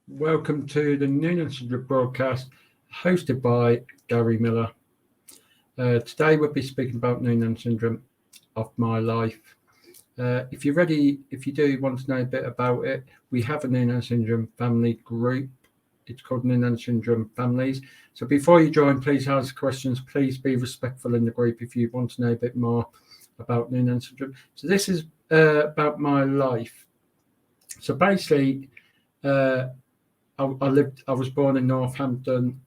Welcome to the Noonan Syndrome broadcast hosted by Gary Miller. Today we'll be speaking about Noonan Syndrome of my life. If you're ready, if you do want to know a bit about it, we have a Noonan Syndrome family group. It's called Noonan Syndrome Families. So before you join, please ask questions. Please be respectful in the group if you want to know a bit more about Noonan Syndrome. So this is about my life. So basically, I was born in Northampton.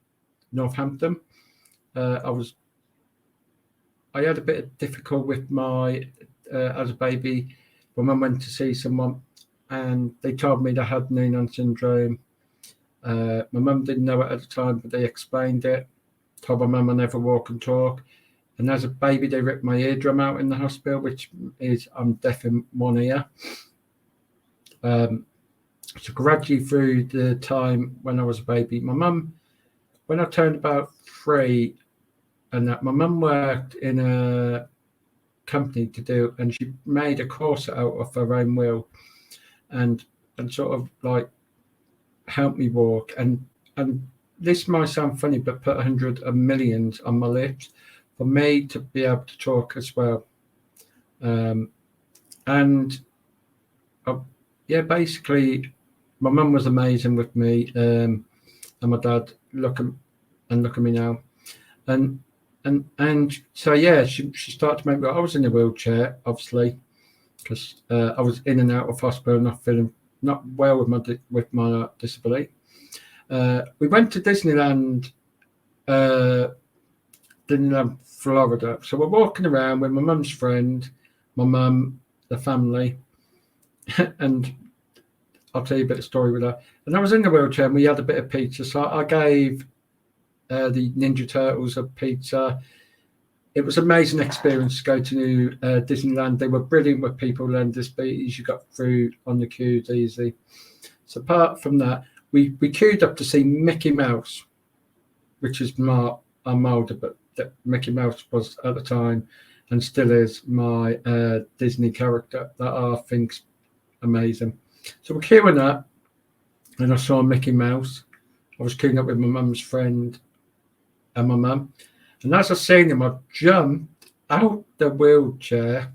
I had a bit of difficult with my as a baby. My mum went to see someone, and they told me that I had Noonan syndrome. My mum didn't know it at the time, but they explained it. Told my mum I never walk and talk. And as a baby, they ripped my eardrum out in the hospital, which is I'm deaf in one ear. So gradually through the time when I was a baby, my mum, when I turned about 3, and that my mum worked in a company to do, and she made a corset out of her own will, and sort of like helped me walk. And this might sound funny, but put hundreds of millions on my lips for me to be able to talk as well. Basically, my mum was amazing with me, and my dad. Look at me now, and so yeah, she started to make me. I was in a wheelchair, obviously, because I was in and out of hospital, not feeling not well with my disability. We went to Disneyland, Florida. So we're walking around with my mum's friend, my mum, the family, and I'll tell you a bit of story with that. And I was in the wheelchair, and we had a bit of pizza. So I gave the Ninja Turtles a pizza. It was an amazing experience to go to Disneyland. They were brilliant with people and disabilities. You got through on the queues easy. So apart from that, we queued up to see Mickey Mouse, which is I'm older, but Mickey Mouse was at the time and still is my Disney character that I think's amazing. So we're queuing up, and I saw Mickey Mouse. I was queuing up with my mum's friend and my mum. And as I seen him, I jumped out the wheelchair,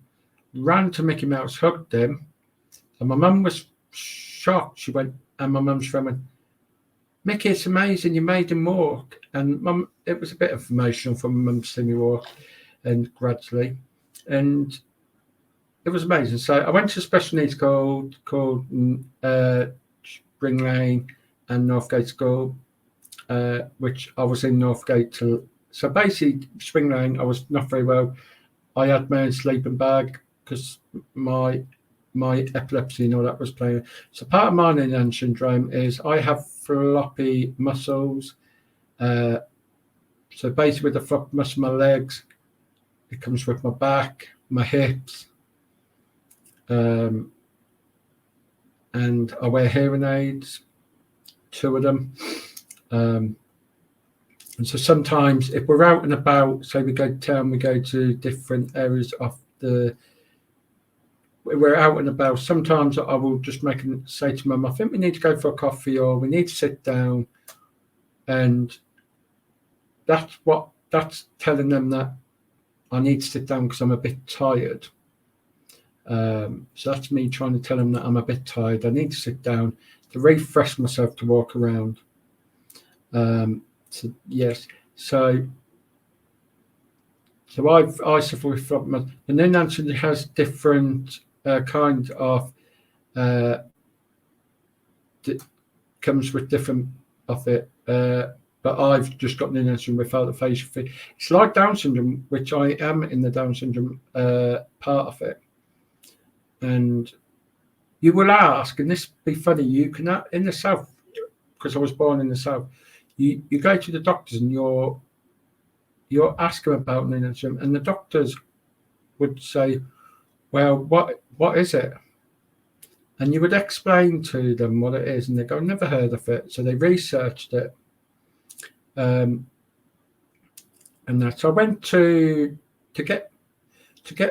ran to Mickey Mouse, hugged him. And my mum was shocked. She went, and my mum's friend went, "Mickey, it's amazing. You made him walk." And mum, it was a bit emotional for my mum to see me walk, and gradually. And it was amazing. So I went to a special needs school called Spring Lane and Northgate School, which I was in Northgate till. So basically, Spring Lane, I was not very well. I had my own sleeping bag because my epilepsy and all that was playing. So part of my Noonan syndrome is I have floppy muscles. So basically, with the floppy muscle, my legs, it comes with my back, my hips. And I wear hearing aids, 2 of them. And so sometimes if we're out and about, say we go to town, we go to different areas of we're out and about, sometimes I will just say to mum, I think we need to go for a coffee or we need to sit down. And that's telling them that I need to sit down because I'm a bit tired. So that's me trying to tell them that I'm a bit tired. I need to sit down to refresh myself to walk around. So yes, so I suffer with floppy. The Noonan syndrome has different kind of comes with different of it. But I've just got Noonan syndrome without the facial feature. It's like Down syndrome, which I am in the Down syndrome part of it. And you will ask, and this be funny, you can in the South, because I was born in the South, you go to the doctors and you're asking about Noonan syndrome, and the doctors would say, "Well, what is it?" And you would explain to them what it is, and they go, "Never heard of it." So they researched it, and that. So I went to get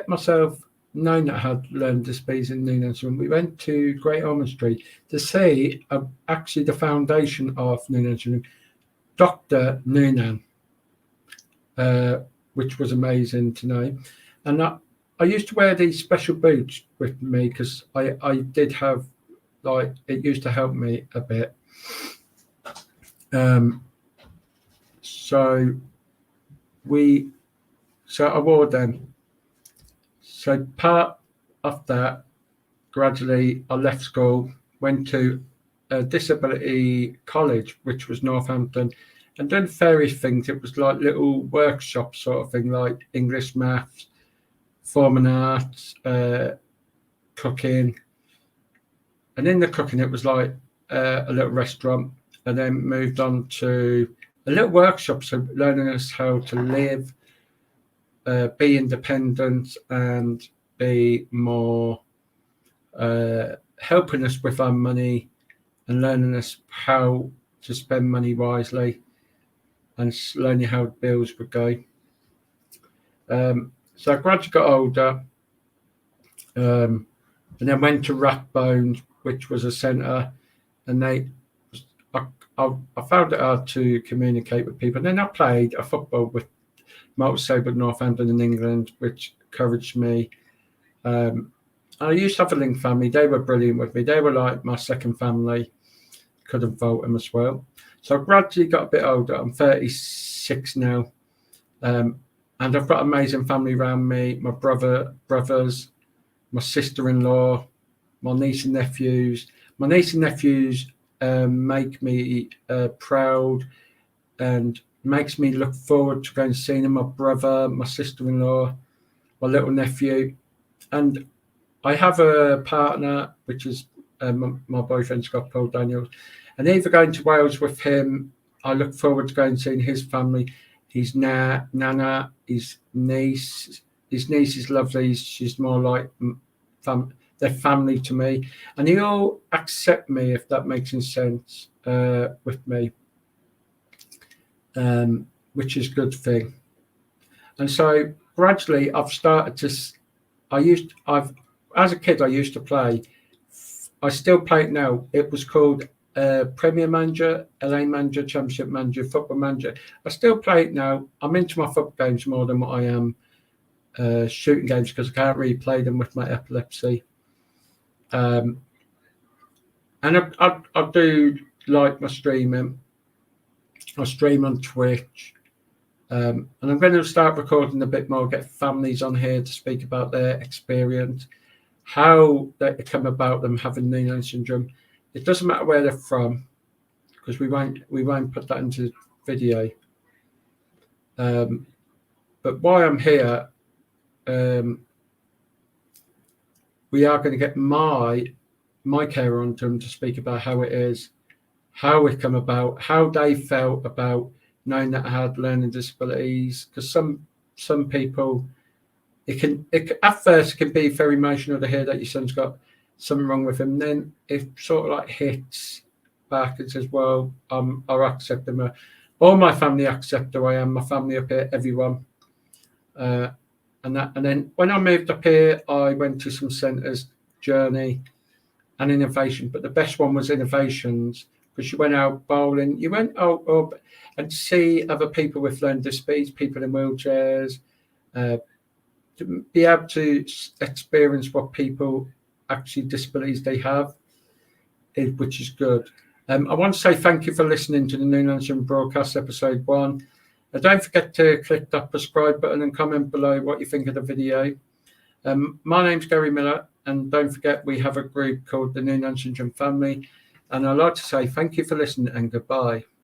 myself known that I had learning disabilities in Noonan Syndrome, we went to Great Ormond Street to see actually the foundation of Noonan Syndrome, Dr. Noonan, which was amazing to know. And I used to wear these special boots with me because I did have, like, it used to help me a bit. So I wore them. So part of that, gradually I left school, went to a disability college, which was Northampton, and done various things. It was like little workshop sort of thing, like English, maths, performing arts, cooking. And in the cooking, it was like a little restaurant, and then moved on to a little workshop, so learning us how to live, be independent, and be more helping us with our money and learning us how to spend money wisely and learning how bills would go. So I gradually got older, and then went to Rathbones, which was a centre, and I found it hard to communicate with people. And then I played a football with Multisabled Northampton in England, which encouraged me. I used to have a Link family. They were brilliant with me. They were like my second family. Couldn't fault them as well. So I gradually got a bit older. I'm 36 now. And I've got amazing family around me. My brothers, my sister-in-law, my niece and nephews. My niece and nephews make me proud and makes me look forward to going and seeing them. My brother, my sister-in-law, my little nephew. And I have a partner, which is my boyfriend, Scott Paul Daniels. And either going to Wales with him, I look forward to going and seeing his family. His Nana, his niece. His niece is lovely. She's more like their family to me. And they all accept me, if that makes any sense, with me, which is a good thing. And so gradually I've started to, as a kid, I used to play. I still play it now. It was called Premier Manager, LA Manager, Championship Manager, Football Manager. I still play it now. I'm into my football games more than what I am shooting games because I can't really play them with my epilepsy. And I do like my streaming. I stream on Twitch. And I'm going to start recording a bit more, get families on here to speak about their experience, how they come about them having Noonan Syndrome. It doesn't matter where they're from, because we won't put that into video. But while I'm here, we are going to get my carer on to them to speak about how it is, how it come about, how they felt about knowing that I had learning disabilities. Because some people, at first it can be very emotional to hear that your son's got something wrong with him. Then it sort of like hits back and says, well, I accept them. All my family accept who I am. My family up here, everyone. And then when I moved up here, I went to some centres, Journey and Innovation. But the best one was Innovations, because you went out bowling. You went out up and see other people with learning disabilities, people in wheelchairs, to be able to experience what people actually disabilities they have, which is good. I want to say thank you for listening to the Noonan Syndrome broadcast episode 1. Don't forget to click that subscribe button and comment below what you think of the video. My name's Gary Miller, and don't forget we have a group called the Noonan Syndrome Family. And I'd like to say thank you for listening and goodbye.